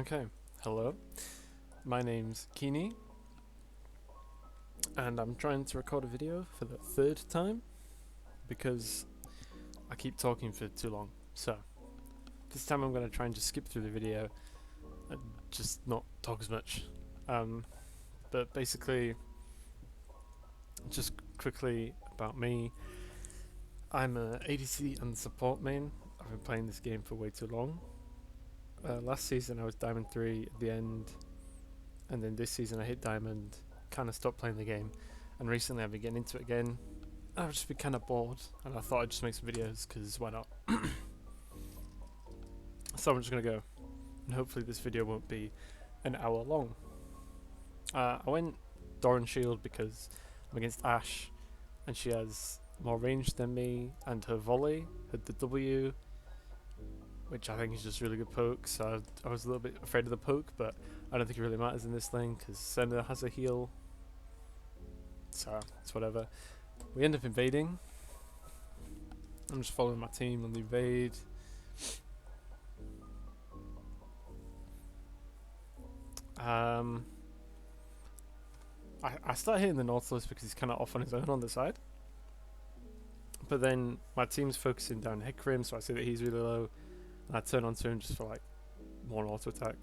Okay, hello. My name's Kini, and I'm trying to record a video for the third time because I keep talking for too long. So, this time I'm going to try and just skip through the video and just not talk as much. But basically, just quickly about me, I'm a ADC and support main. I've been playing this game for way too long. Last season I was Diamond 3 at the end, and then this season I hit Diamond, kind of stopped playing the game, and recently I've been getting into it again. I've just been kind of bored, and I thought I'd just make some videos, because why not? So I'm just going to go, and hopefully this video won't be an hour long. I went Doran Shield because I'm against Ashe, and she has more range than me, and her volley had the W, which I think is just really good poke, so I was a little bit afraid of the poke, but I don't think it really matters in this lane because Senna has a heal, so it's whatever. We end up invading. I'm just following my team on the invade. I start hitting the Nautilus because he's kind of off on his own on the side, but then my team's focusing down Hecarim, so I see that he's really low, and I turn onto him just for like more auto attack.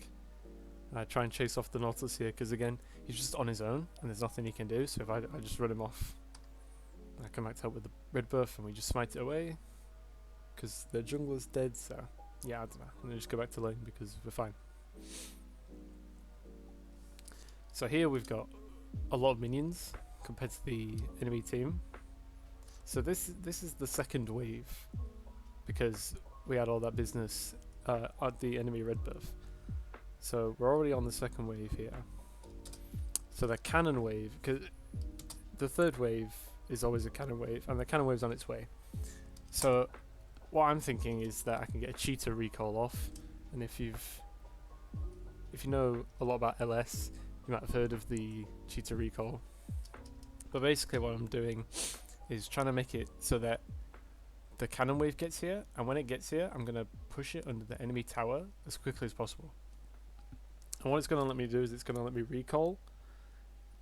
And I try and chase off the Nautilus here because again he's just on his own and there's nothing he can do, so if I just run him off, I come back to help with the red buff and we just smite it away because the jungler's dead, so yeah, I don't know, and then just go back to lane because we're fine. So here we've got a lot of minions compared to the enemy team. So this is the second wave because we had all that business at the enemy red buff. So we're already on the second wave here. So the cannon wave, because the third wave is always a cannon wave, and the cannon wave's on its way. So what I'm thinking is that I can get a cheetah recall off, and if you know a lot about LS, you might have heard of the cheetah recall. But basically what I'm doing is trying to make it so that the cannon wave gets here, and when it gets here I'm going to push it under the enemy tower as quickly as possible. And what it's going to let me do is it's going to let me recall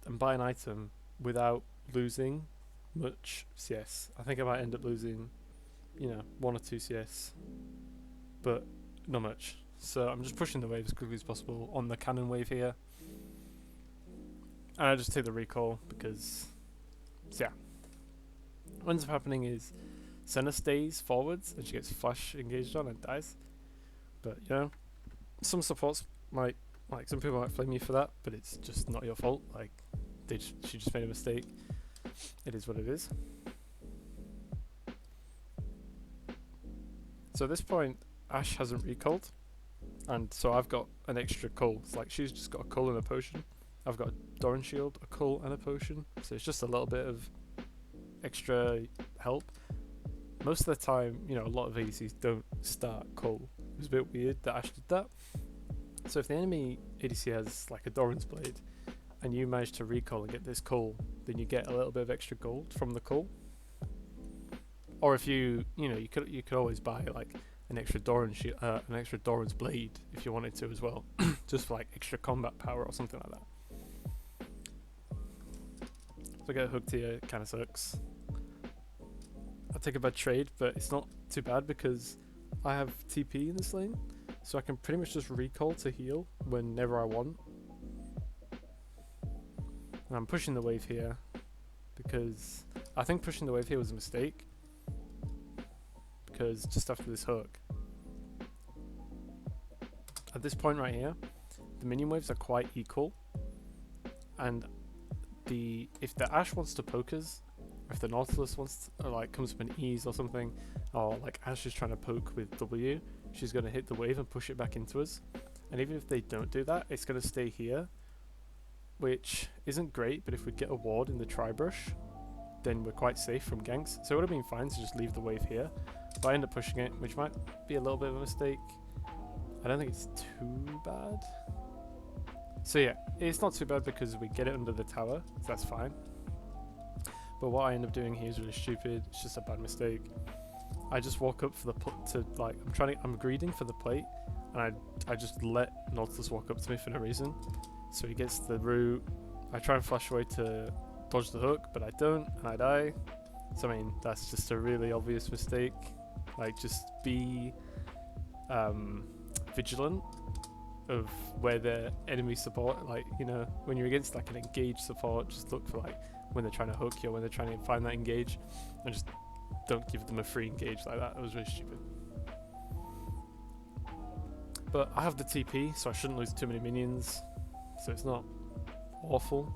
and buy an item without losing much CS. I think I might end up losing, 1 or 2 CS, but not much. So I'm just pushing the wave as quickly as possible on the cannon wave here. And I just take the recall because, yeah. What ends up happening is Senna stays forwards and she gets flash engaged on and dies. But, some supports might, some people might flame you for that, but it's just not your fault. Like, she just made a mistake. It is what it is. So at this point, Ashe hasn't recalled, and so I've got an extra cull. It's like she's just got a cull and a potion. I've got a Doran Shield, a cull, and a potion. So it's just a little bit of extra help. Most of the time, a lot of ADCs don't start cull. It was a bit weird that Ashe did that. So if the enemy ADC has like a Doran's Blade, and you manage to recall and get this cull, then you get a little bit of extra gold from the cull. Or if you could always buy like an extra Doran's Blade if you wanted to as well, just for like extra combat power or something like that. So I get hooked here, kind of sucks. I'll take a bad trade, but it's not too bad because I have TP in this lane, so I can pretty much just recall to heal whenever I want. And I'm pushing the wave here because I think pushing the wave here was a mistake, because just after this hook, at this point right here, the minion waves are quite equal, and if the Ashe wants to poke us, or if the Nautilus wants to, or like comes up an ease or something, or like Ashe is trying to poke with W, she's going to hit the wave and push it back into us. And even if they don't do that, it's going to stay here, which isn't great, but if we get a ward in the Tri-Brush, then we're quite safe from ganks. So it would have been fine to just leave the wave here, but I end up pushing it, which might be a little bit of a mistake. I don't think it's too bad. So yeah, it's not too bad because we get it under the tower, so that's fine. But what I end up doing here is really stupid. It's just a bad mistake. I just walk up for the I'm greeting for the plate, and I just let Nautilus walk up to me for no reason. So he gets the root. I try and flash away to dodge the hook, but I don't, and I die. So I mean, that's just a really obvious mistake. Like, just be vigilant of where the enemy support, like, you know, when you're against like an engaged support, just look for like when they're trying to hook you, when they're trying to find that engage, and just don't give them a free engage like that. It was really stupid. But I have the TP, so I shouldn't lose too many minions, so it's not awful.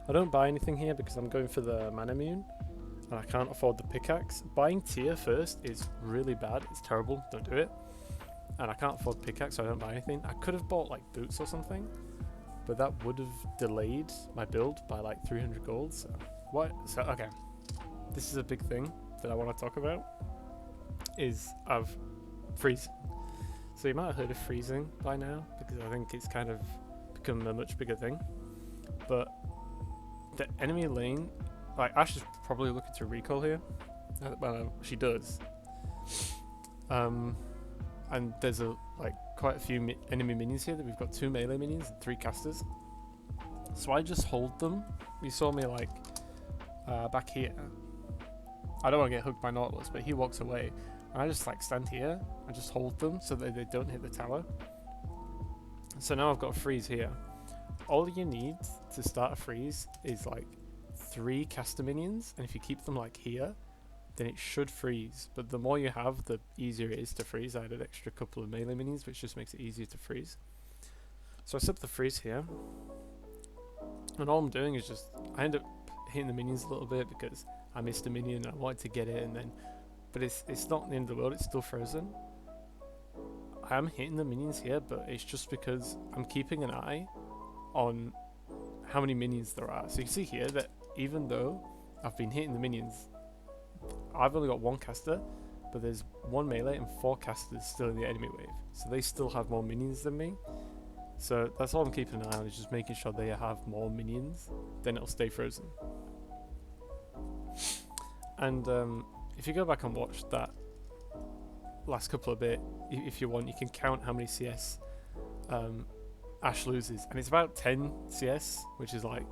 I don't buy anything here because I'm going for the mana immune, and I can't afford the pickaxe. Buying tier first is really bad. It's terrible. Don't do it. And I can't afford pickaxe, so I don't buy anything. I could have bought like boots or something, but that would have delayed my build by like 300 gold. So what? So okay, this is a big thing that I want to talk about. Is I've freezing. So you might have heard of freezing by now, because I think it's kind of become a much bigger thing. But the enemy lane, like Ash is probably looking to recall here. Well, she does. And there's quite a few enemy minions here. That we've got 2 melee minions and 3 casters. So I just hold them. You saw me like back here. I don't want to get hooked by Nautilus, but he walks away. And I just like stand here and just hold them so that they don't hit the tower. So now I've got a freeze here. All you need to start a freeze is like 3 caster minions, and if you keep them like here, then it should freeze. But the more you have, the easier it is to freeze. I had an extra couple of melee minions, which just makes it easier to freeze. So I set up the freeze here, and all I'm doing is just, I end up hitting the minions a little bit because I missed a minion and I wanted to get it, and then, but it's not the end of the world. It's still frozen. I am hitting the minions here, but it's just because I'm keeping an eye on how many minions there are. So you can see here that even though I've been hitting the minions, I've only got 1 caster, but there's 1 melee and 4 casters still in the enemy wave. So they still have more minions than me. So that's all I'm keeping an eye on, is just making sure they have more minions, then it'll stay frozen. And if you go back and watch that last couple of bit, if you want, you can count how many CS Ash loses, and it's about 10 CS, which is like,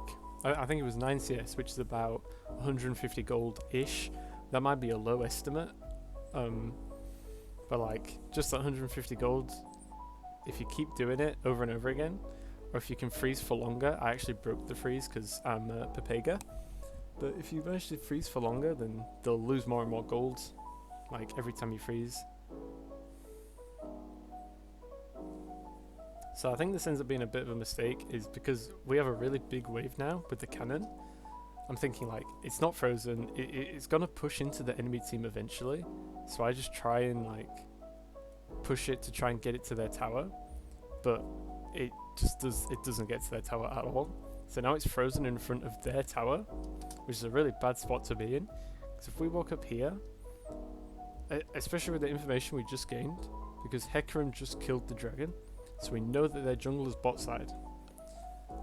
I think it was 9 CS, which is about 150 gold ish. That might be a low estimate, but like just 150 gold, if you keep doing it over and over again, or if you can freeze for longer. I actually broke the freeze because I'm a Pepega, but if you manage to freeze for longer, then they'll lose more and more gold, like every time you freeze. So I think this ends up being a bit of a mistake, is because we have a really big wave now with the cannon. I'm thinking like, it's not frozen, it's gonna push into the enemy team eventually, so I just try and like push it to try and get it to their tower, but it doesn't get to their tower at all. So now it's frozen in front of their tower, which is a really bad spot to be in, because if we walk up here, especially with the information we just gained, because Hecarim just killed the dragon, so we know that their jungle is bot side,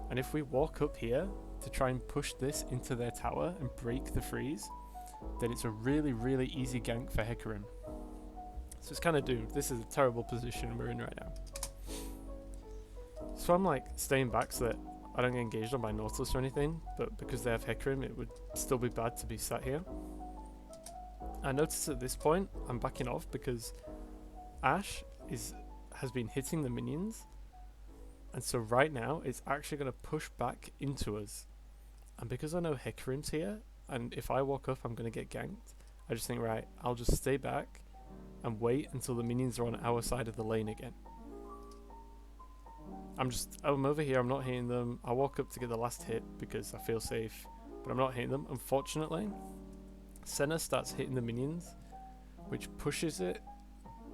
and if we walk up here to try and push this into their tower and break the freeze, then it's a really, really easy gank for Hecarim. So it's kind of doomed. This is a terrible position we're in right now. So I'm like staying back so that I don't get engaged on by Nautilus or anything, but because they have Hecarim, it would still be bad to be sat here. I notice at this point I'm backing off because Ash has been hitting the minions, and so right now it's actually going to push back into us. And because I know Hecarim's here, and if I walk up I'm going to get ganked, I just think, right, I'll just stay back and wait until the minions are on our side of the lane again. I'm over here, I'm not hitting them. I walk up to get the last hit because I feel safe, but I'm not hitting them. Unfortunately, Senna starts hitting the minions, which pushes it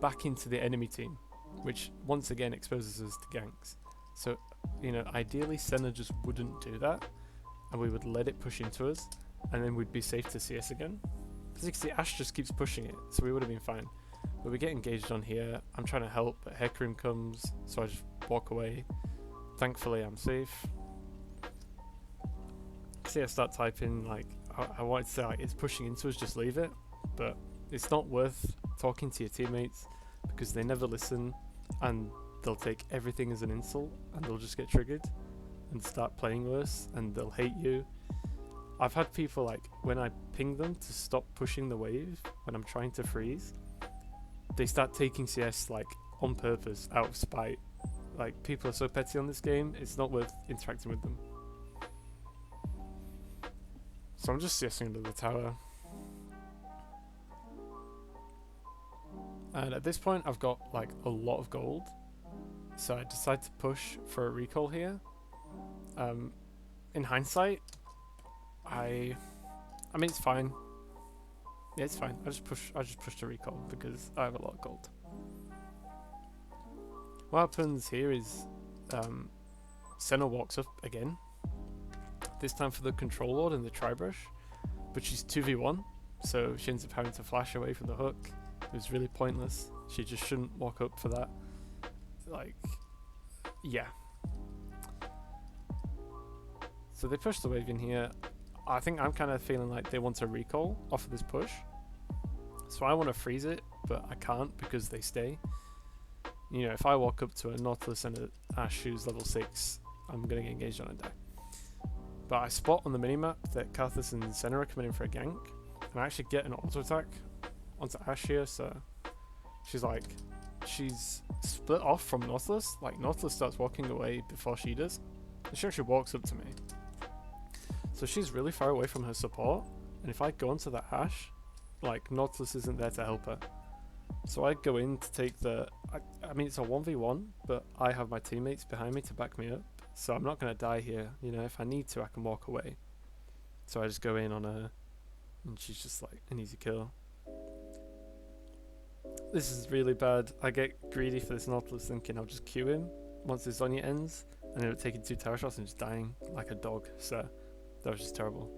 back into the enemy team, which once again exposes us to ganks. So, you know, ideally Senna just wouldn't do that, and we would let it push into us, and then we'd be safe to CS again. Because you can see Ash just keeps pushing it, so we would have been fine. But we get engaged on here. I'm trying to help, but Hecarim comes, so I just walk away. Thankfully, I'm safe. See, I start typing, like, I wanted to say, like, it's pushing into us, just leave it. But it's not worth talking to your teammates because they never listen, and they'll take everything as an insult, and they'll just get triggered and start playing worse, and they'll hate you. I've had people, like, when I ping them to stop pushing the wave when I'm trying to freeze, they start taking CS, like, on purpose, out of spite. Like, people are so petty on this game, it's not worth interacting with them. So I'm just CSing under the tower. And at this point, I've got, like, a lot of gold. So I decide to push for a recall here. In hindsight, I mean, it's fine. Yeah, it's fine. I just pushed a recall because I have a lot of gold. What happens here is Senna walks up again. This time for the control ward and the tri-brush, but she's 2v1, so she ends up having to flash away from the hook. It was really pointless. She just shouldn't walk up for that. Like, yeah. So they push the wave in here. I think I'm kind of feeling like they want to recall off of this push. So I want to freeze it, but I can't because they stay. You know, if I walk up to a Nautilus and an Ashe who's level 6, I'm going to get engaged on and die. But I spot on the minimap that Karthus and Senna are coming in for a gank, and I actually get an auto attack onto Ashe here, so she's split off from Nautilus. Like, Nautilus starts walking away before she does, and she actually walks up to me. So she's really far away from her support, and if I go onto that Ashe, like, Nautilus isn't there to help her. So I go in to take the... I mean, it's a 1v1, but I have my teammates behind me to back me up, so I'm not going to die here. You know, if I need to, I can walk away. So I just go in on her, and she's just like an easy kill. This is really bad. I get greedy for this Nautilus, thinking I'll just Q him once his Zhonya ends, and end up taking 2 tower shots and just dying like a dog. So that was just terrible.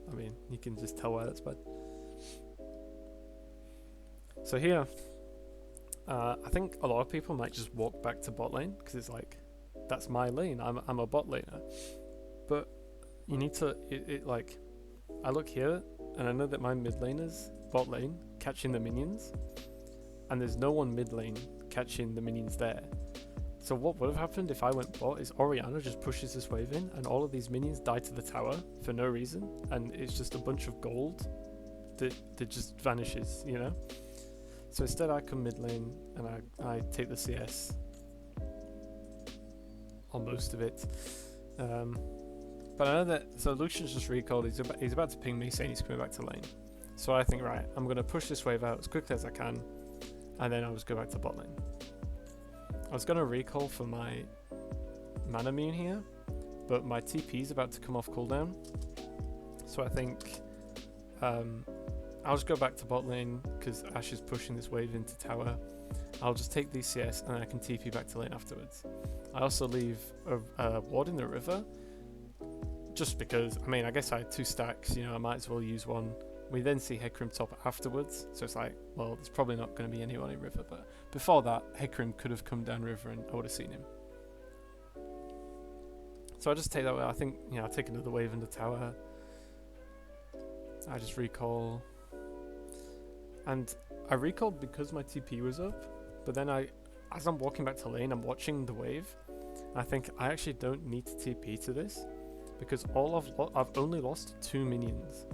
I mean, you can just tell why that's bad. So here, I think a lot of people might just walk back to bot lane because it's like, that's my lane. I'm a bot laner. But you need to, like, I look here and I know that my mid laner's bot lane catching the minions, and there's no one mid lane catching the minions there. So what would have happened if I went bot is Orianna just pushes this wave in and all of these minions die to the tower for no reason, and it's just a bunch of gold that just vanishes, you know? So instead I come mid lane and I take the CS on most of it. But I know that, so Lucian's just recalled, he's about to ping me saying he's coming back to lane. So I think, right, I'm going to push this wave out as quickly as I can, and then I'll just go back to bot lane. I was going to recall for my Manamune here, but my TP is about to come off cooldown. So I think I'll just go back to bot lane because Ashe is pushing this wave into tower. I'll just take these CS and then I can TP back to lane afterwards. I also leave a ward in the river just because, I mean, I guess I had 2 stacks, you know, I might as well use one. We then see Hecarim top afterwards, so it's like, well, there's probably not going to be anyone in river, but before that, Hecarim could have come down river and I would have seen him. So I just take that way. I think, you know, I take another wave in the tower. I just recall. And I recalled because my TP was up, but then as I'm walking back to lane, I'm watching the wave. And I think I actually don't need to TP to this because I've only lost 2 minions.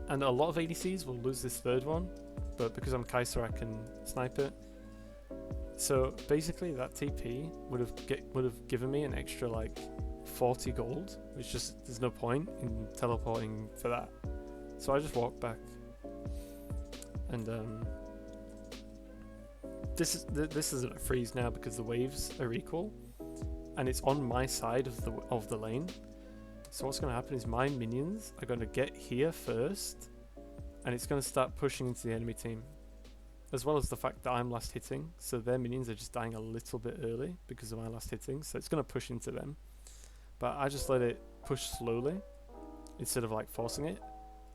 And a lot of ADCs will lose this 3rd one, but because I'm Kai'Sa, I can snipe it. So basically that TP would have given me an extra like 40 gold, which just, there's no point in teleporting for that. So I just walk back. And this isn't a freeze now because the waves are equal, and it's on my side of the lane. So what's going to happen is my minions are going to get here first, and it's going to start pushing into the enemy team, as well as the fact that I'm last hitting. So their minions are just dying a little bit early because of my last hitting. So it's going to push into them, but I just let it push slowly instead of like forcing it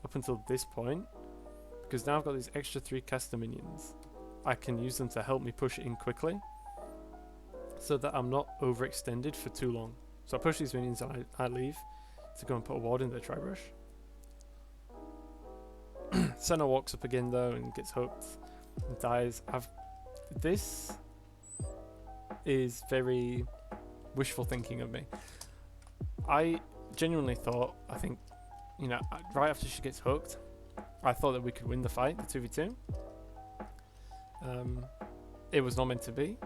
up until this point. Because now I've got these extra 3 caster minions, I can use them to help me push in quickly so that I'm not overextended for too long. So I push these minions and I leave to go and put a ward in their tri-brush. Senna walks up again though and gets hooked and dies. this is very wishful thinking of me. I genuinely thought, I think, you know, right after she gets hooked, I thought that we could win the fight, the 2v2. It was not meant to be.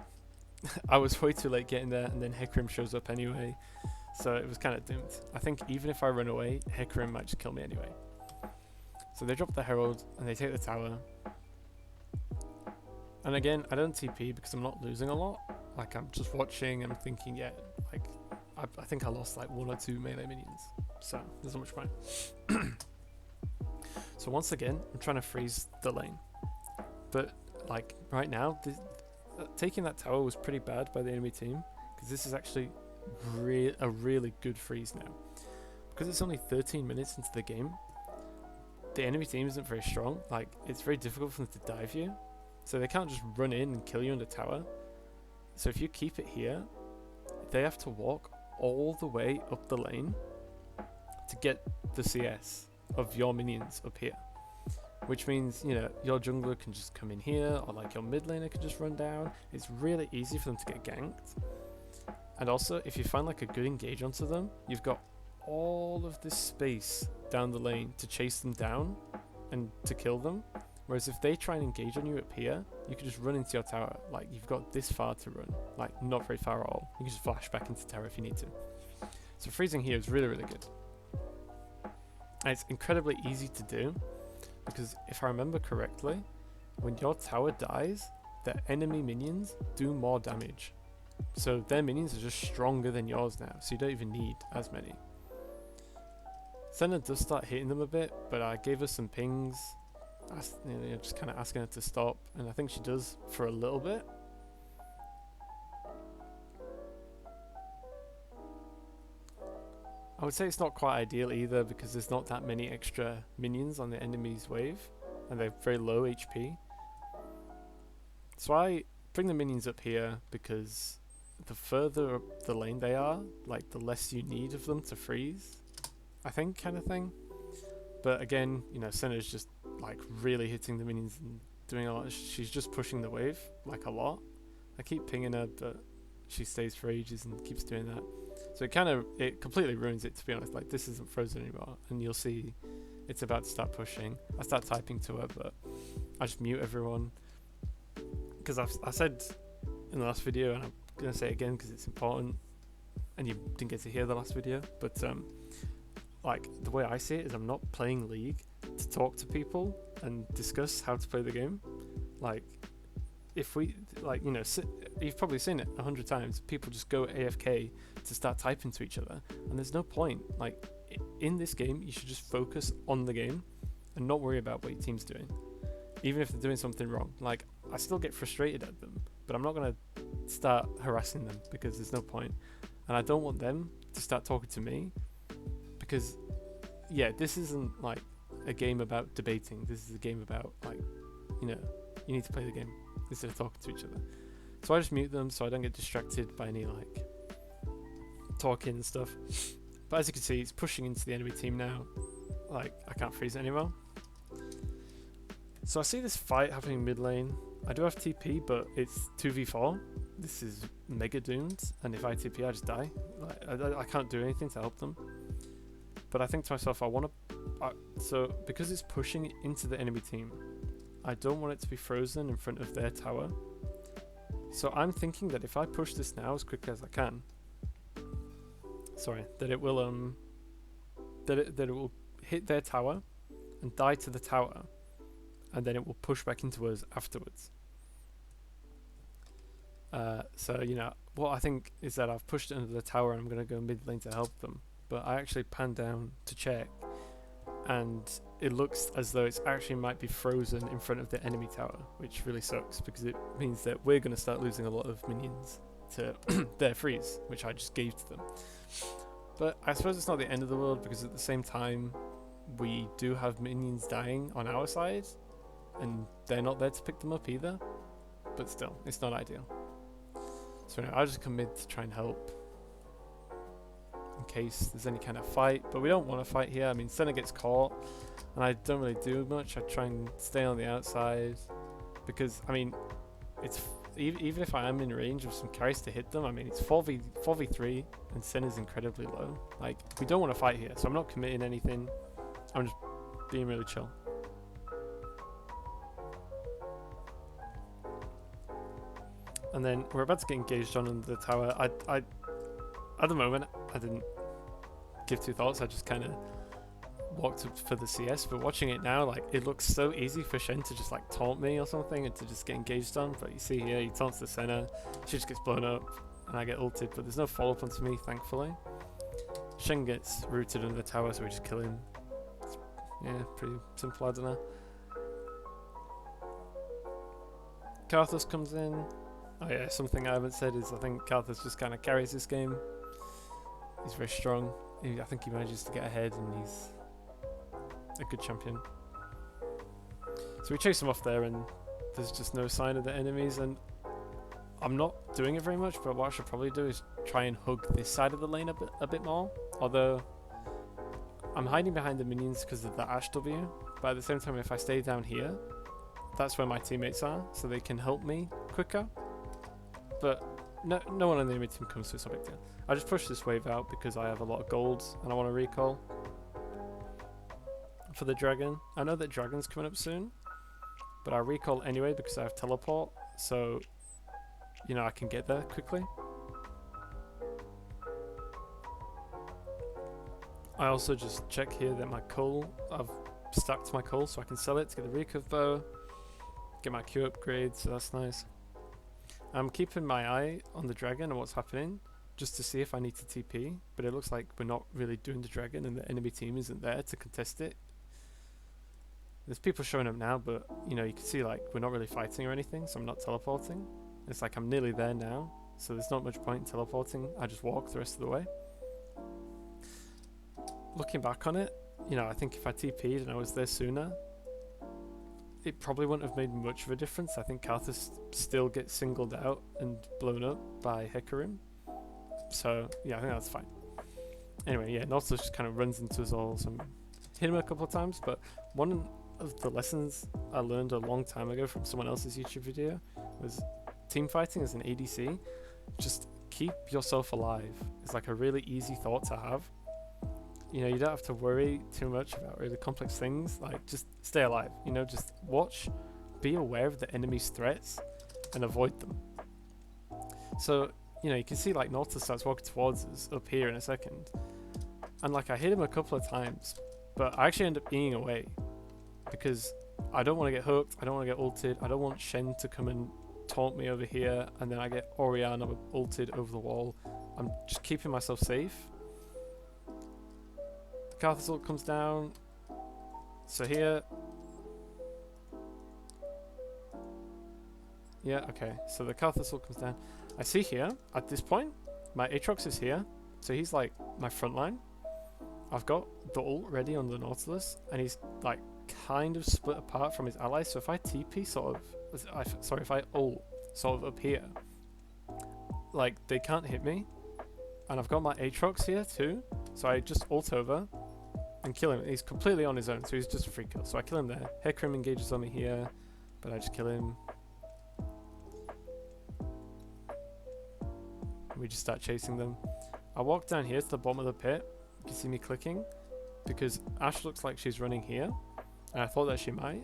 I was way too late getting there, and then Hecarim shows up anyway, so it was kind of doomed. I think even if I run away, Hecarim might just kill me anyway. So they drop the Herald, and they take the tower. And again, I don't TP because I'm not losing a lot. Like, I'm just watching, I'm thinking, yeah, like, I think I lost like 1 or 2 melee minions, so there's not much point. So once again, I'm trying to freeze the lane. But, like, right now, taking that tower was pretty bad by the enemy team, because this is actually a really good freeze now. Because it's only 13 minutes into the game, the enemy team isn't very strong. Like, it's very difficult for them to dive you, so they can't just run in and kill you in the tower. So if you keep it here, they have to walk all the way up the lane to get the CS of your minions up here. Which means, you know, your jungler can just come in here, or like your mid laner can just run down. It's really easy for them to get ganked. And also, if you find like a good engage onto them, you've got all of this space down the lane to chase them down and to kill them. Whereas if they try and engage on you up here, you can just run into your tower. Like, you've got this far to run. Like, not very far at all. You can just flash back into tower if you need to. So freezing here is really, really good. And it's incredibly easy to do, because if I remember correctly, when your tower dies, the enemy minions do more damage. So their minions are just stronger than yours now, so you don't even need as many. Senna does start hitting them a bit, but I gave her some pings, just kind of asking her to stop, and I think she does for a little bit. I would say it's not quite ideal either, because there's not that many extra minions on the enemy's wave, and they're very low HP. So I bring the minions up here, because the further up the lane they are, like, the less you need of them to freeze, I think, kind of thing. But again, you know, Senna's just like really hitting the minions and doing a lot. She's just pushing the wave like a lot. I keep pinging her, but she stays for ages and keeps doing that. So it completely ruins it, to be honest. Like, this isn't frozen anymore, and you'll see it's about to start pushing. I start typing to her, but I just mute everyone, because I said in the last video, and I'm gonna say it again because it's important, and you didn't get to hear the last video, but like, the way I see it is, I'm not playing League to talk to people and discuss how to play the game. Like, if we, like, you know, you've probably seen it 100 times, people just go AFK to start typing to each other, and there's no point. Like, in this game, you should just focus on the game and not worry about what your team's doing, even if they're doing something wrong. Like, I still get frustrated at them, but I'm not going to start harassing them, because there's no point. And I don't want them to start talking to me, because, yeah, this isn't like a game about debating. This is a game about, like, you know, you need to play the game instead of talking to each other. So I just mute them so I don't get distracted by any, like, talking and stuff. But as you can see, it's pushing into the enemy team now. Like, I can't freeze it anymore. So I see this fight happening mid lane. I do have TP, but it's 2v4. This is mega doomed, and if I TP, I just die. Like, I can't do anything to help them. But I think to myself, I want to... so, because it's pushing into the enemy team, I don't want it to be frozen in front of their tower. So I'm thinking that if I push this now as quickly as I can, that it will that it will hit their tower and die to the tower, and then it will push back into us afterwards. So, you know, what I think is that I've pushed it under the tower and I'm going to go mid lane to help them. But I actually panned down to check, and it looks as though it's actually might be frozen in front of the enemy tower, which really sucks, because it means that we're going to start losing a lot of minions to their freeze, which I just gave to them. But I suppose it's not the end of the world, because at the same time, we do have minions dying on our side, and they're not there to pick them up either. But still, it's not ideal. So anyway, I'll just commit to try and help in case there's any kind of fight, but we don't want to fight here. I mean, Senna gets caught, and I don't really do much. I try and stay on the outside, because, I mean, it's even if I am in range of some carries to hit them, I mean, it's 4v3 and Sen is incredibly low. Like, we don't want to fight here, so I'm not committing anything. I'm just being really chill. And then we're about to get engaged on the tower. I at the moment, I didn't give two thoughts. I just kind of walked up for the CS, but watching it now, like, it looks so easy for Shen to just like taunt me or something and to just get engaged on. But you see here, he taunts the center, she just gets blown up, and I get ulted, but there's no follow-up onto me, thankfully. Shen gets rooted under the tower, so we just kill him. Yeah, pretty simple, I don't know. Karthus comes in. Oh yeah, something I haven't said is I think Karthus just kind of carries this game. He's very strong. I think he manages to get ahead, and he's a good champion. So we chase him off there, and there's just no sign of the enemies, and I'm not doing it very much, but what I should probably do is try and hug this side of the lane a bit more. Although I'm hiding behind the minions because of the Ashe W, but at the same time, if I stay down here, that's where my teammates are, so they can help me quicker. But no one on the enemy team comes, so it's no big deal. I just push this wave out because I have a lot of gold and I want to recall for the dragon. I know that dragon's coming up soon, but I recall anyway because I have teleport, so you know I can get there quickly. I also just check here that my coal, I've stacked my coal so I can sell it to get the recurve bow, get my Q upgrade, so that's nice. I'm keeping my eye on the dragon and what's happening, just to see if I need to TP, but it looks like we're not really doing the dragon and the enemy team isn't there to contest it. There's people showing up now, but you know, you can see like we're not really fighting or anything, so I'm not teleporting. It's like I'm nearly there now, so there's not much point in teleporting. I just walk the rest of the way. Looking back on it, you know, I think if I TP'd and I was there sooner, it probably wouldn't have made much of a difference. I think Karthus still gets singled out and blown up by Hecarim. So, yeah, I think that's fine. Anyway, yeah, Nautilus just kind of runs into us all. So I'm hit him a couple of times, but one of the lessons I learned a long time ago from someone else's YouTube video was team fighting as an ADC. Just keep yourself alive. It's like a really easy thought to have. You know, you don't have to worry too much about really complex things. Like, just stay alive. You know, just watch, be aware of the enemy's threats, and avoid them. So, you know, you can see like Nautilus starts walking towards us up here in a second, and like I hit him a couple of times, but I actually end up being away because I don't want to get hooked. I don't want to get ulted. I don't want Shen to come and taunt me over here, and then I get Orianna ulted over the wall. I'm just keeping myself safe. Karthus ult comes down. So here. Yeah, okay. So the Karthus ult comes down. I see here, at this point, my Aatrox is here. So he's like my front line. I've got the ult ready on the Nautilus, and he's like kind of split apart from his allies. So if I TP sort of, if I ult sort of up here, like they can't hit me. And I've got my Aatrox here too. So I just ult over and kill him. He's completely on his own, so he's just a free kill. So I kill him there. Hecarim engages on me here, but I just kill him. We just start chasing them. I walk down here to the bottom of the pit. You can see me clicking because Ashe looks like she's running here, and I thought that she might.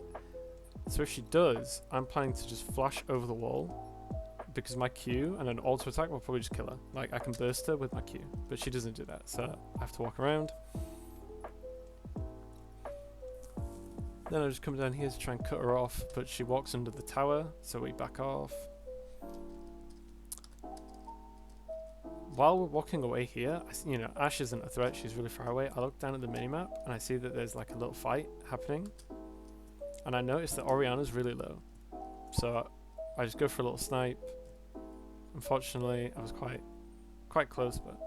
So if she does, I'm planning to just flash over the wall because my Q and an auto attack will probably just kill her. Like, I can burst her with my Q, but she doesn't do that, so I have to walk around. Then I just come down here to try and cut her off, but she walks under the tower, so we back off. While we're walking away here, you know, Ashe isn't a threat, she's really far away. I look down at the minimap and I see that there's like a little fight happening. And I notice that Orianna's really low. So I just go for a little snipe. Unfortunately, I was quite close, but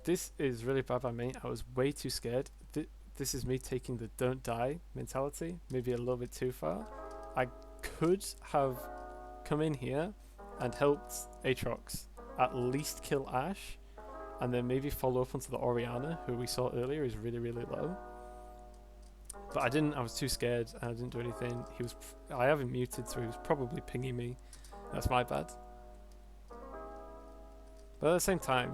this is really bad by me. I was way too scared. This is me taking the don't die mentality, maybe a little bit too far. I could have come in here and helped Aatrox at least kill Ashe, and then maybe follow up onto the Orianna, who we saw earlier is really, really low. But I didn't. I was too scared, and I didn't do anything. I have him muted, so he was probably pinging me, That's my bad. But at the same time,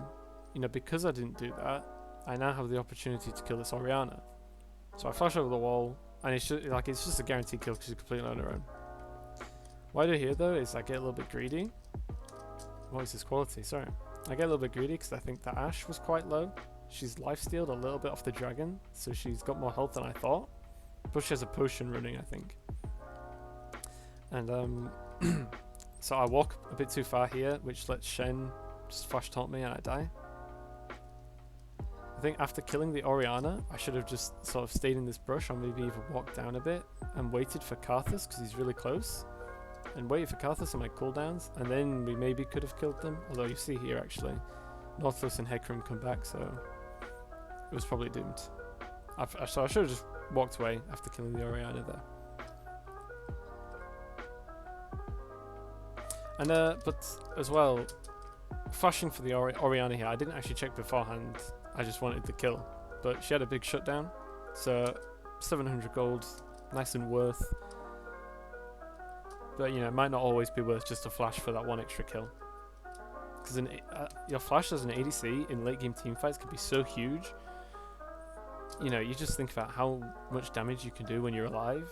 you know, because I didn't do that, I now have the opportunity to kill this Orianna. So I flash over the wall, and it's just a guaranteed kill because she's completely on her own. What I do here though is I get a little bit greedy. What is this quality? Sorry. I get a little bit greedy because I think that Ashe was quite low. She's lifestealed a little bit off the dragon, so she's got more health than I thought. Plus she has a potion running, I think. And so I walk a bit too far here, which lets Shen just flash taunt me and I die. I think after killing the Orianna, I should have just sort of stayed in this brush, or maybe even walked down a bit and waited for Karthus because he's really close. And waited for Karthus on my cooldowns, and then we maybe could have killed them. Although you see here actually, Nautilus and Hecarim come back, so it was probably doomed. So I should have just walked away after killing the Orianna there. And but as well, flashing for the Orianna here, I didn't actually check beforehand. I just wanted the kill, but she had a big shutdown, so 700 gold, nice and worth. But you know, it might not always be worth just a flash for that one extra kill. Because your flash as an ADC in late game team fights can be so huge. You know, you just think about how much damage you can do when you're alive.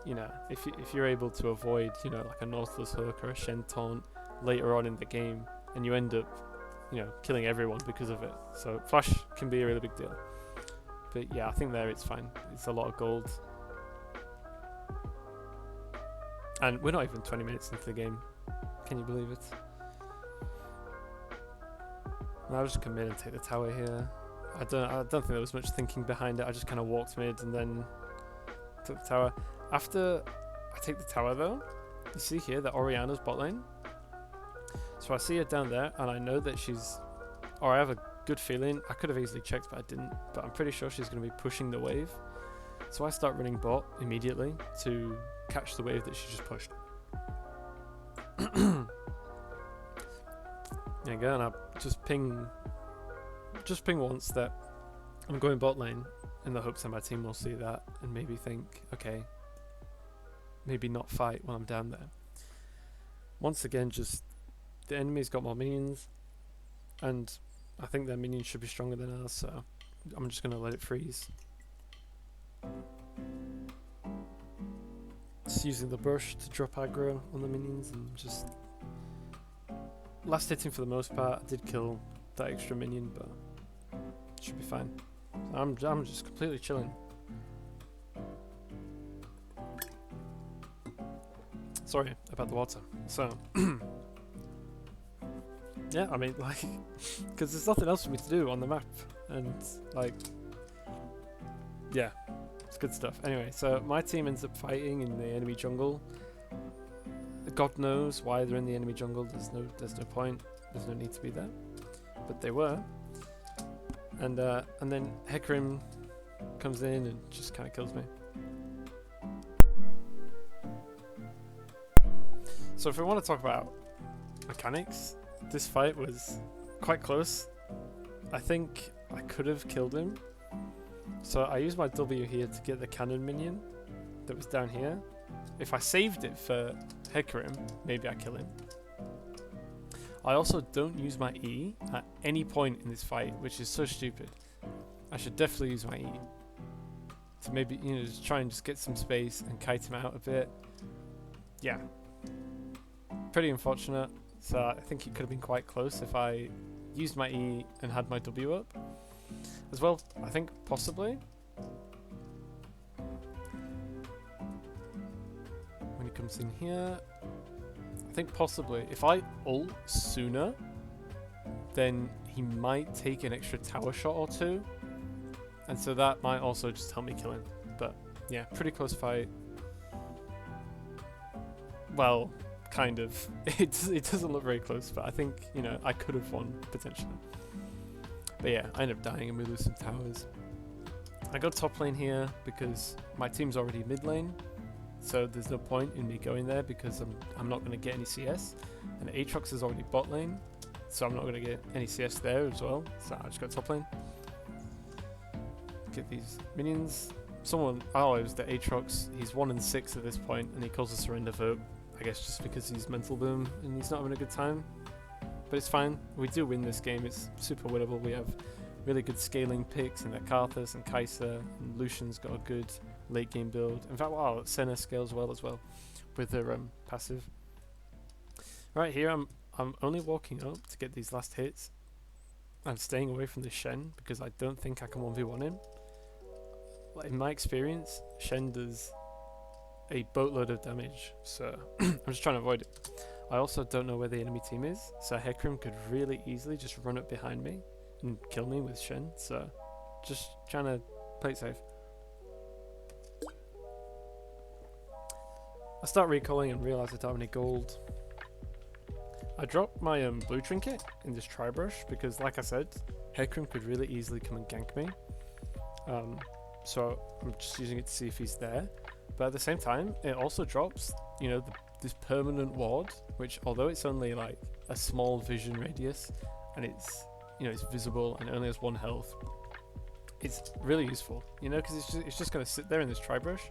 You know, if you're able to avoid, you know, like a Nautilus hook or a Shen taunt later on in the game, and you end up, you know, killing everyone because of it. So flash can be a really big deal. But yeah, I think there it's fine. It's a lot of gold. And we're not even 20 minutes into the game. Can you believe it? And I'll just come in and take the tower here. I don't think there was much thinking behind it. I just kind of walked mid and then took the tower. After I take the tower though, you see here that Orianna's bot lane. So I see her down there and I know that she's, or I have a good feeling, I could have easily checked but I didn't, but I'm pretty sure she's going to be pushing the wave. So I start running bot immediately to catch the wave that she just pushed. There you go, and I just ping once that I'm going bot lane in the hopes that my team will see that and maybe think, okay, maybe not fight when I'm down there. Once again, just the enemy's got more minions, and I think their minions should be stronger than ours, so I'm just going to let it freeze. Just using the brush to drop aggro on the minions and just last hitting for the most part. I did kill that extra minion, but it should be fine. So I'm just completely chilling. Sorry about the water. So yeah, I mean, like, because there's nothing else for me to do on the map, and like, yeah. It's good stuff. Anyway, so my team ends up fighting in the enemy jungle. God knows why they're in the enemy jungle. There's no point. There's no need to be there. But they were. And then Hecarim comes in and just kind of kills me. So if we want to talk about mechanics, this fight was quite close. I think I could have killed him. So I used my W here to get the cannon minion that was down here. If I saved it for Hecarim, maybe I kill him. I also don't use my E at any point in this fight, which is so stupid. I should definitely use my E to maybe, you know, just try and just get some space and kite him out a bit. Yeah, pretty unfortunate. So I think it could have been quite close if I used my E and had my W up. As well, I think possibly when he comes in here, I think possibly if I ult sooner, then he might take an extra tower shot or two, and so that might also just help me kill him. But yeah, pretty close fight. Well, kind of. It doesn't look very close, but I think, you know, I could have won potentially. But yeah, I end up dying and we lose some towers. I go top lane here because my team's already mid lane, so there's no point in me going there because I'm not going to get any CS. And Aatrox is already bot lane, so I'm not going to get any CS there as well. So I just go top lane. Get these minions. It was the Aatrox. He's 1 and 6 at this point, and he calls a surrender vote. I guess just because he's Mental Boom and he's not having a good time. But it's fine. We do win this game. It's super winnable. We have really good scaling picks in that Karthus and Kai'Sa, and Lucian's got a good late game build. In fact, wow, Senna scales well as well with her passive. Right here, I'm only walking up to get these last hits. I'm staying away from the Shen because I don't think I can 1v1 him. In my experience, Shen does a boatload of damage, so I'm just trying to avoid it. I also don't know where the enemy team is, so Hecarim could really easily just run up behind me and kill me with Shen, so just trying to play it safe. I start recalling and realise I don't have any gold. I dropped my blue trinket in this tri-brush because, like I said, Hecarim could really easily come and gank me. So I'm just using it to see if he's there. But at the same time, it also drops, you know, this permanent ward, which although it's only like a small vision radius and it's, you know, it's visible and it only has 1 health, it's really useful, you know, because it's just going to sit there in this tri-brush,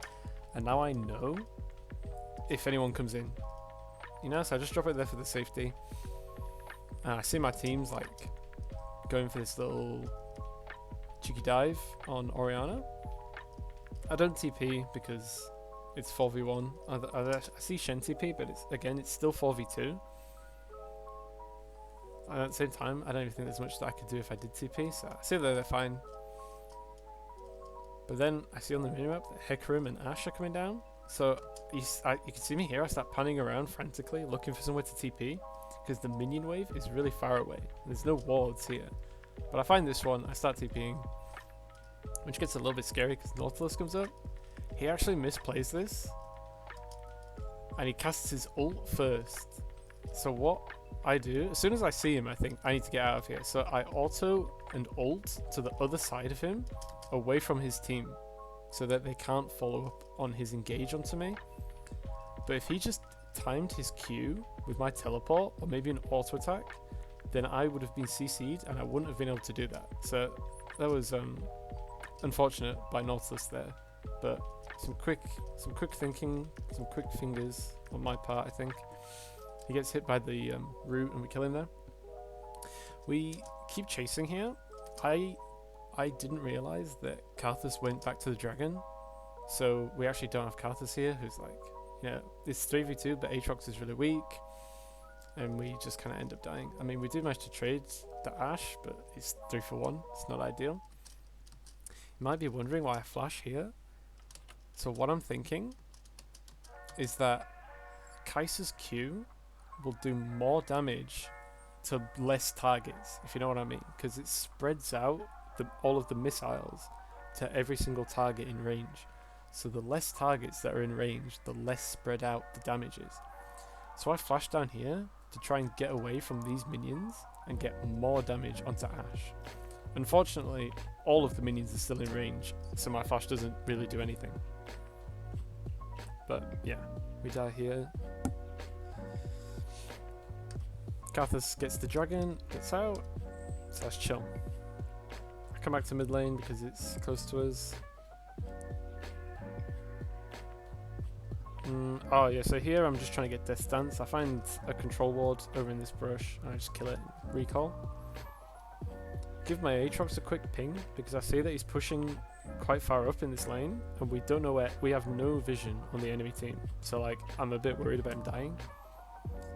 and now I know if anyone comes in, you know, so I just drop it there for the safety. I see my team's like going for this little cheeky dive on Orianna. I don't TP because it's 4v1. I see Shen TP, but it's still 4v2. And at the same time, I don't even think there's much that I could do if I did TP, so I see that they're fine. But then I see on the minimap that Hecarim and Ashe are coming down. So you can see me here. I start panning around frantically, looking for somewhere to TP, because the minion wave is really far away. There's no wards here. But I find this one, I start TPing, which gets a little bit scary because Nautilus comes up. He actually misplays this, and he casts his ult first. So what I do, as soon as I see him, I think I need to get out of here. So I auto and ult to the other side of him, away from his team, so that they can't follow up on his engage onto me. But if he just timed his Q with my teleport, or maybe an auto attack, then I would have been CC'd and I wouldn't have been able to do that. So that was unfortunate by Nautilus there, but some quick thinking, some quick fingers on my part. I think he gets hit by the root and we kill him there. We keep chasing here. I didn't realize that Karthus went back to the dragon, so we actually don't have Karthus here, who's like, you know, it's 3v2, but Aatrox is really weak, and we just kind of end up dying. I mean, we do manage to trade the Ashe, but it's 3 for 1. It's not ideal. You might be wondering why I flash here. So what I'm thinking is that Kai'Sa's Q will do more damage to less targets, if you know what I mean, because it spreads out all of the missiles to every single target in range. So the less targets that are in range, the less spread out the damage is. So I flash down here to try and get away from these minions and get more damage onto Ashe. Unfortunately, all of the minions are still in range, so my flash doesn't really do anything. But yeah, we die here. Karthus gets the dragon, gets out, so let's chill. I come back to mid lane because it's close to us. Oh yeah, so here I'm just trying to get Death Stance. I find a control ward over in this brush and I just kill it, recall. Give my Aatrox a quick ping because I see that he's pushing quite far up in this lane and we don't know where, we have no vision on the enemy team. So like, I'm a bit worried about him dying.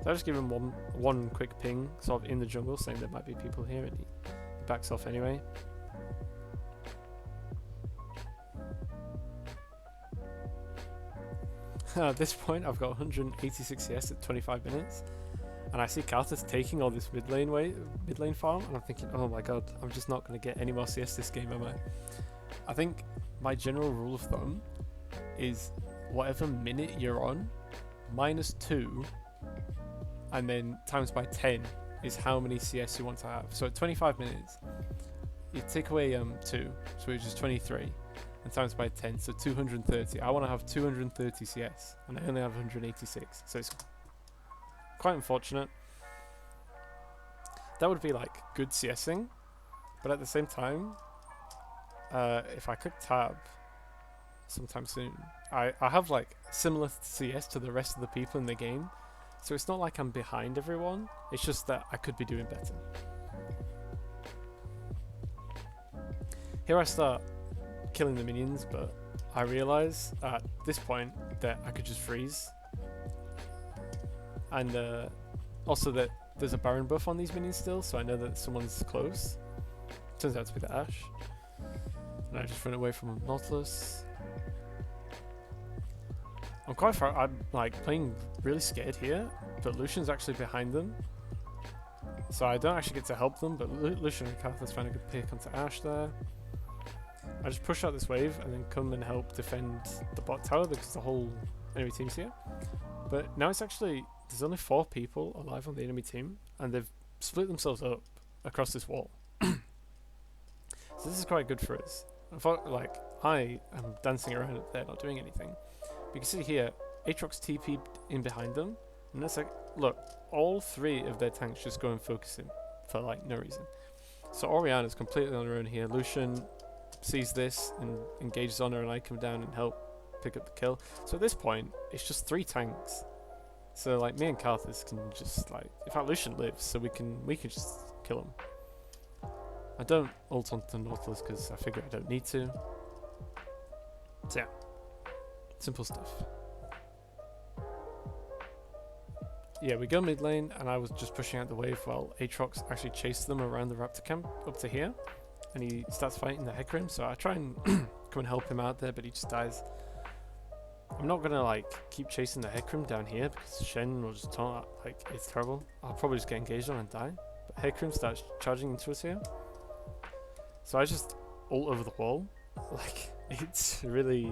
So I just give him one quick ping sort of in the jungle saying there might be people here, and he backs off anyway. At this point I've got 186 CS at 25 minutes and I see Karthus taking all this mid lane farm and I'm thinking, oh my god, I'm just not going to get any more CS this game, am I? I think my general rule of thumb is whatever minute you're on, -2 and then times by 10 is how many CS you want to have. So at 25 minutes you take away 2, so which is 23, and times by 10, so 230. I want to have 230 CS and I only have 186, so it's quite unfortunate. That would be like good CSing, but at the same time, if I click tab sometime soon. I have like similar CS to the rest of the people in the game, so it's not like I'm behind everyone, it's just that I could be doing better. Here I start killing the minions, but I realise at this point that I could just freeze. And also that there's a Baron buff on these minions still, so I know that someone's close. Turns out to be the Ashe. And I just run away from Nautilus. I'm quite far. I'm like playing really scared here, but Lucian's actually behind them. So I don't actually get to help them, but Lucian and Karthus find a good pick onto Ashe there. I just push out this wave and then come and help defend the bot tower because the whole enemy team's here. But now it's actually, there's only 4 people alive on the enemy team, and they've split themselves up across this wall. So this is quite good for us. I thought, like, I am dancing around up there, not doing anything. But you can see here, Aatrox TP'd in behind them, and it's like, look, all 3 of their tanks just go and focus him for like no reason. So Orianna's completely on her own here. Lucian sees this and engages on her, and I come down and help pick up the kill. So at this point, it's just 3 tanks. So like me and Karthus can just like, in fact Lucian lives, so we can just kill him. I don't ult onto the Nautilus because I figure I don't need to. So yeah, simple stuff. Yeah, we go mid lane, and I was just pushing out the wave while Aatrox actually chased them around the Raptor camp up to here, and he starts fighting the Hecarim. So I try and come and help him out there, but he just dies. I'm not gonna like keep chasing the Hecarim down here because Shen will just taunt. Like, it's terrible. I'll probably just get engaged on and die. But Hecarim starts charging into us here, so I just ult over the wall. Like, it's really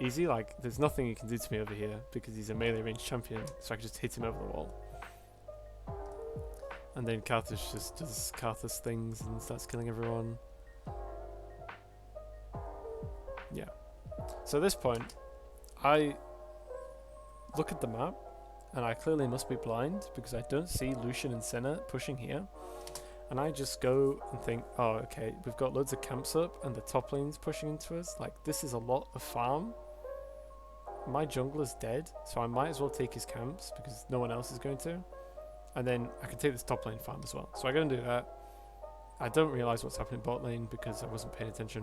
easy. Like, there's nothing he can do to me over here because he's a melee range champion, so I can just hit him over the wall. And then Karthus just does Karthus things and starts killing everyone. Yeah. So at this point, I look at the map, and I clearly must be blind because I don't see Lucian and Senna pushing here. And I just go and think, oh, okay, we've got loads of camps up and the top lane's pushing into us. Like, this is a lot of farm. My jungler's dead, so I might as well take his camps because no one else is going to. And then I can take this top lane farm as well. So I go and do that. I don't realise what's happening bot lane because I wasn't paying attention.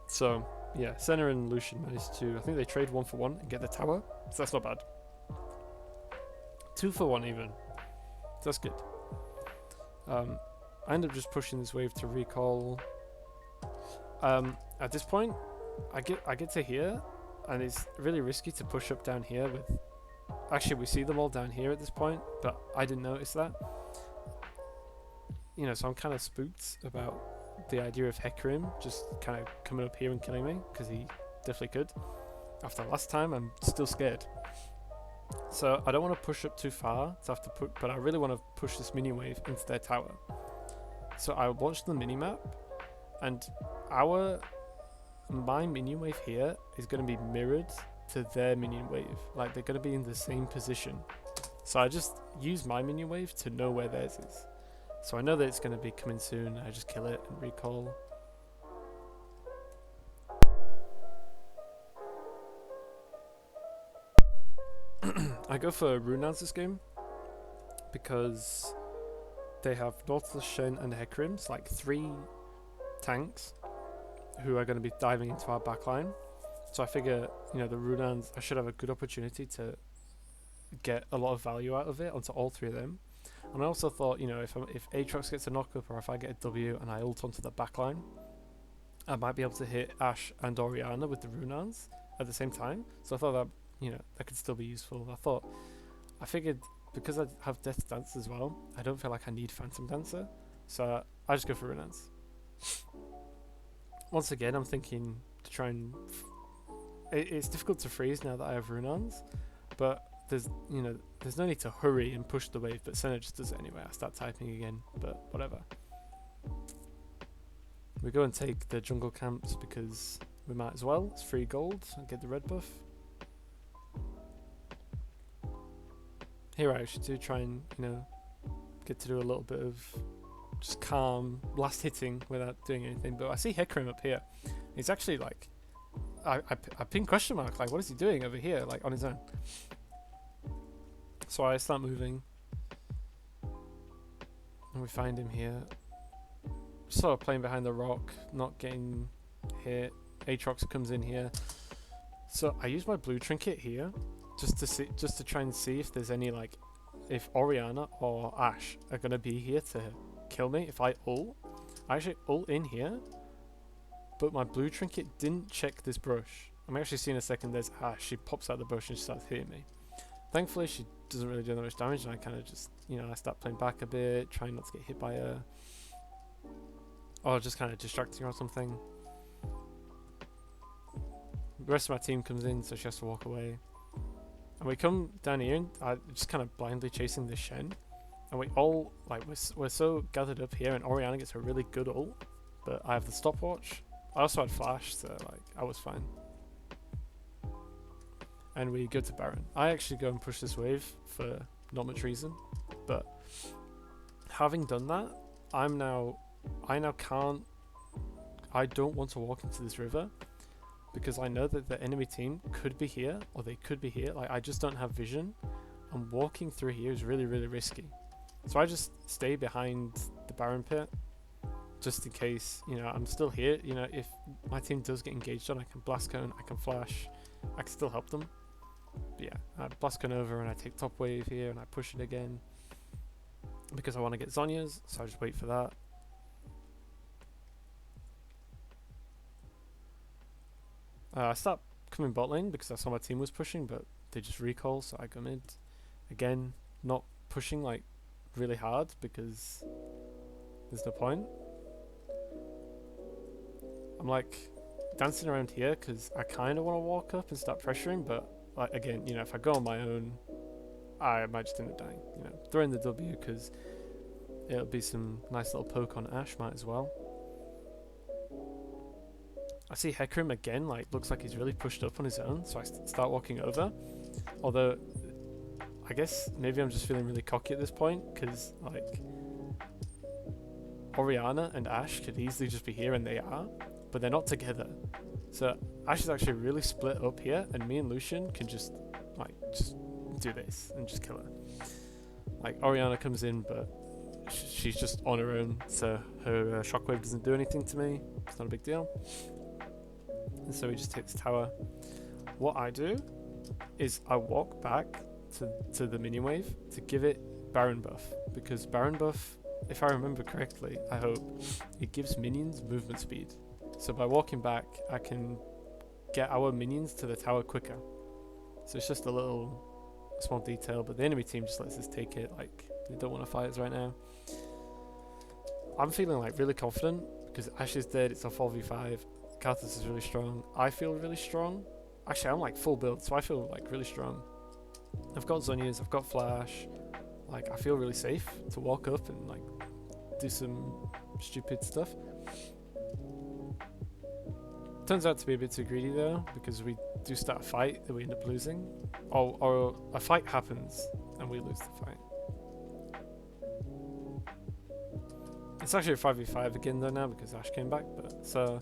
So yeah, Senna and Lucian managed to, I think they trade 1 for 1 and get the tower. So that's not bad. 2 for 1 even. So that's good. I end up just pushing this wave to recall. At this point, I get to here, and it's really risky to push up down here with. Actually, we see them all down here at this point, but I didn't notice that. You know, so I'm kind of spooked about the idea of Hecarim just kind of coming up here and killing me, because he definitely could. After last time, I'm still scared. So I don't want to push up too far to have to put, but I really want to push this mini wave into their tower. So I watched the mini map, and my minion wave here is going to be mirrored to their minion wave. Like, they're going to be in the same position. So I just use my minion wave to know where theirs is. So I know that it's going to be coming soon. I just kill it and recall. I go for Runans this game because they have Nautilus, Shen, and Hecarim. It's like 3 tanks who are going to be diving into our backline. So I figure, you know, the Runans, I should have a good opportunity to get a lot of value out of it onto all 3 of them. And I also thought, you know, if Aatrox gets a knock-up or if I get a W and I ult onto the backline, I might be able to hit Ashe and Orianna with the Runans at the same time. So I thought that, you know, that could still be useful. I figured because I have Death Dance as well, I don't feel like I need Phantom Dancer. So I just go for Runans. Once again, I'm thinking to try and... It's difficult to freeze now that I have Runans, but there's no need to hurry and push the wave, but Senna just does it anyway. I start typing again, but whatever. We go and take the jungle camps because we might as well. It's free gold and get the red buff. Here I actually do try and, you know, get to do a little bit of just calm blast hitting without doing anything. But I see Hecarim up here, He's actually like, I ping question mark, like what is he doing over here, like on his own? So I start moving, and we find him here. Sort of playing behind the rock, not getting hit. Aatrox comes in here. So I use my blue trinket here, just to try and see if there's any like, if Orianna or Ashe are gonna be here to kill me if I ult. I actually ult in here, but my blue trinket didn't check this brush. I'm actually seeing a second there's Ashe. She pops out the bush and she starts hitting me. Thankfully she doesn't really do that much damage, and I kind of just, you know, I start playing back a bit, trying not to get hit by her, or just kind of distracting her or something. The rest of my team comes in, so she has to walk away. And we come down here, and I'm just kind of blindly chasing this Shen. And we all, like, we're so gathered up here, and Orianna gets a really good ult, but I have the stopwatch. I also had flash, so, like, I was fine. And we go to Baron. I actually go and push this wave for not much reason, but having done that, I don't want to walk into this river, because I know that the enemy team could be here, or they could be here. Like, I just don't have vision, and walking through here is really, really risky. So I just stay behind the Baron pit, just in case, you know, I'm still here. You know, if my team does get engaged on, I can blast cone, I can flash, I can still help them. But yeah, I blast cone over, and I take top wave here, and I push it again, because I want to get Zhonya's, so I just wait for that. I start coming bot lane because I saw my team was pushing, but they just recall, so I go mid. Again, not pushing like really hard because there's no point. I'm like dancing around here because I kind of want to walk up and start pressuring, but like again, you know, if I go on my own, I might just end up dying. You know, throw in the W because it'll be some nice little poke on Ashe, might as well. I see Hecarim again, like, looks like he's really pushed up on his own, so I start walking over. Although, I guess maybe I'm just feeling really cocky at this point, because, like, Orianna and Ashe could easily just be here, and they are, but they're not together. So Ashe is actually really split up here, and me and Lucian can just, like, just do this and just kill her. Like, Orianna comes in, but she's just on her own, so her shockwave doesn't do anything to me. It's not a big deal. And so we just take this tower. What I do is I walk back to the minion wave to give it Baron buff, because Baron buff, if I remember correctly, I hope, it gives minions movement speed. So by walking back, I can get our minions to the tower quicker. So it's just a little small detail, but the enemy team just lets us take it, like they don't want to fight us right now. I'm feeling like really confident because Ashe is dead, it's a 4v5. Karthus is really strong. I feel really strong. Actually, I'm like full build, so I feel like really strong. I've got Zhonya's, I've got flash. Like, I feel really safe to walk up and like do some stupid stuff. Turns out to be a bit too greedy though, because we do start a fight that we end up losing. Or a fight happens and we lose the fight. It's actually a 5v5 again though now because Ashe came back, but so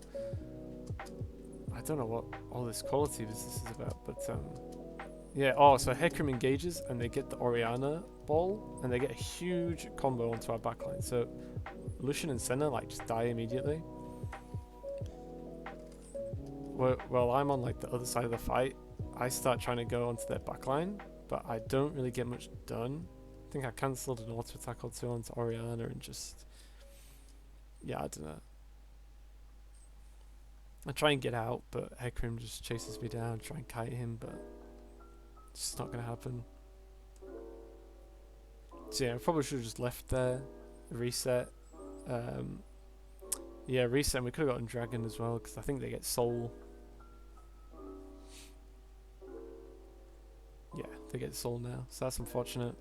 I don't know what all this quality business is about, but yeah. Oh, so Hecarim engages and they get the Orianna ball and they get a huge combo onto our backline. So Lucian and Senna like just die immediately. Well, I'm on like the other side of the fight. I start trying to go onto their backline, but I don't really get much done. I think I cancelled an auto attack or two onto Orianna and just, yeah, I don't know. I try and get out, but Hecarim just chases me down, try and kite him, but it's just not going to happen. So yeah, I probably should have just left there, reset. Yeah, reset, and we could have gotten Dragon as well, because I think they get Soul. Yeah, they get Soul now, so that's unfortunate.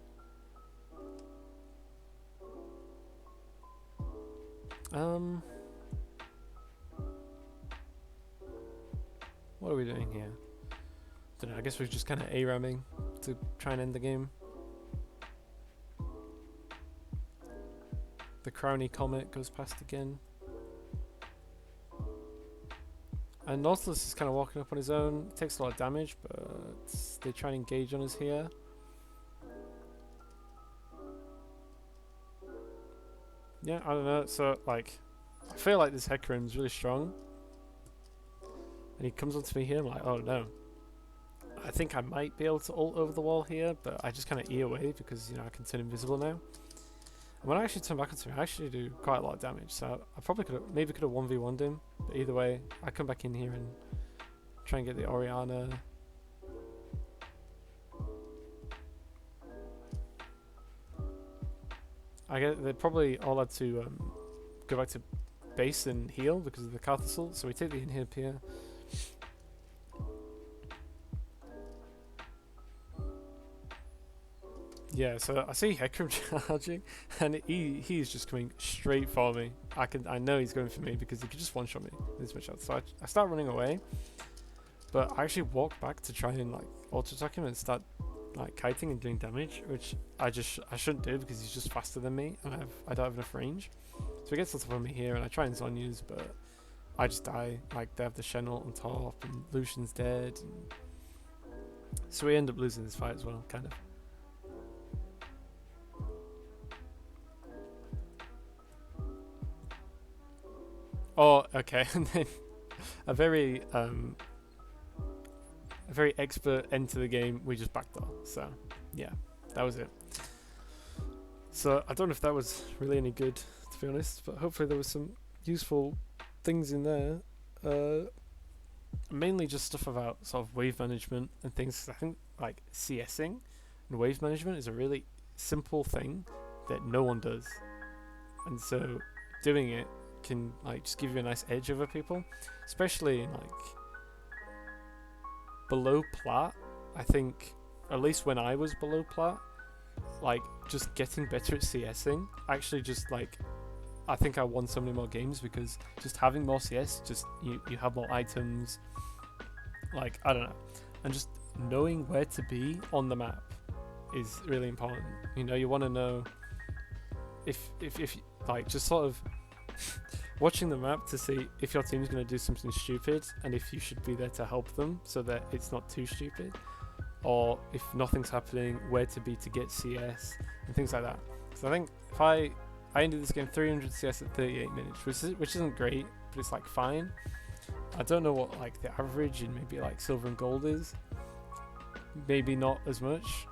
What are we doing here? Don't know, I guess we're just kind of A-ramming to try and end the game. The Crowny Comet goes past again. And Nautilus is kind of walking up on his own. Takes a lot of damage, but they try and engage on us here. Yeah, I don't know. So, like, I feel like this Hecarim is really strong. And he comes onto me here. I'm like, oh no. I think I might be able to ult over the wall here, but I just kind of E away because, you know, I can turn invisible now. And when I actually turn back onto him, I actually do quite a lot of damage. So I probably could have, maybe could have 1v1'd him. But either way, I come back in here and try and get the Orianna. They probably all had to go back to base and heal because of the Karthus assault. So we take the inhib here. Yeah, so I see Hecarim charging, and he's just coming straight for me. I know he's going for me because he could just one-shot me. This much shot. So I start running away, but I actually walk back to try and like auto-attack him and start like kiting and doing damage, which I shouldn't do because he's just faster than me, and I don't have enough range. So he gets on top of me here, and I try and Zhonya's, but I just die. Like they have the Shenalt on top, and Lucian's dead, and so we end up losing this fight as well, kind of. Oh, okay, and then a very expert end to the game. We just backed off. So yeah, that was it. So I don't know if that was really any good, to be honest, but hopefully there was some useful things in there. Mainly just stuff about sort of wave management and things. 'Cause I think like CSing and wave management is a really simple thing that no one does, and so doing it can like just give you a nice edge over people, especially in like below plat. I think at least when I was below plat, like just getting better at CSing actually just like I think I won so many more games because just having more CS, just you have more items, like I don't know, and just knowing where to be on the map is really important. You know, you want to know if like just sort of watching the map to see if your team's going to do something stupid and if you should be there to help them so that it's not too stupid, or if nothing's happening, where to be to get CS and things like that. So I think if I ended this game 300 CS at 38 minutes, which isn't great, but it's like fine. I don't know what like the average in maybe like silver and gold is. Maybe not as much,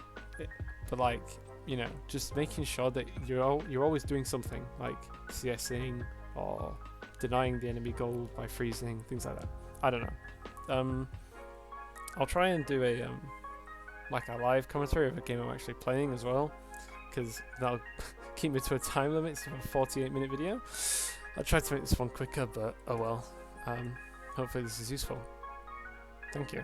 but like, you know, just making sure that you're always doing something like CSing or denying the enemy gold by freezing, things like that. I don't know. I'll try and do a like a live commentary of a game I'm actually playing as well, because that'll keep me to a time limit. It's a 48-minute video. I tried to make this one quicker, but oh well. Hopefully this is useful. Thank you.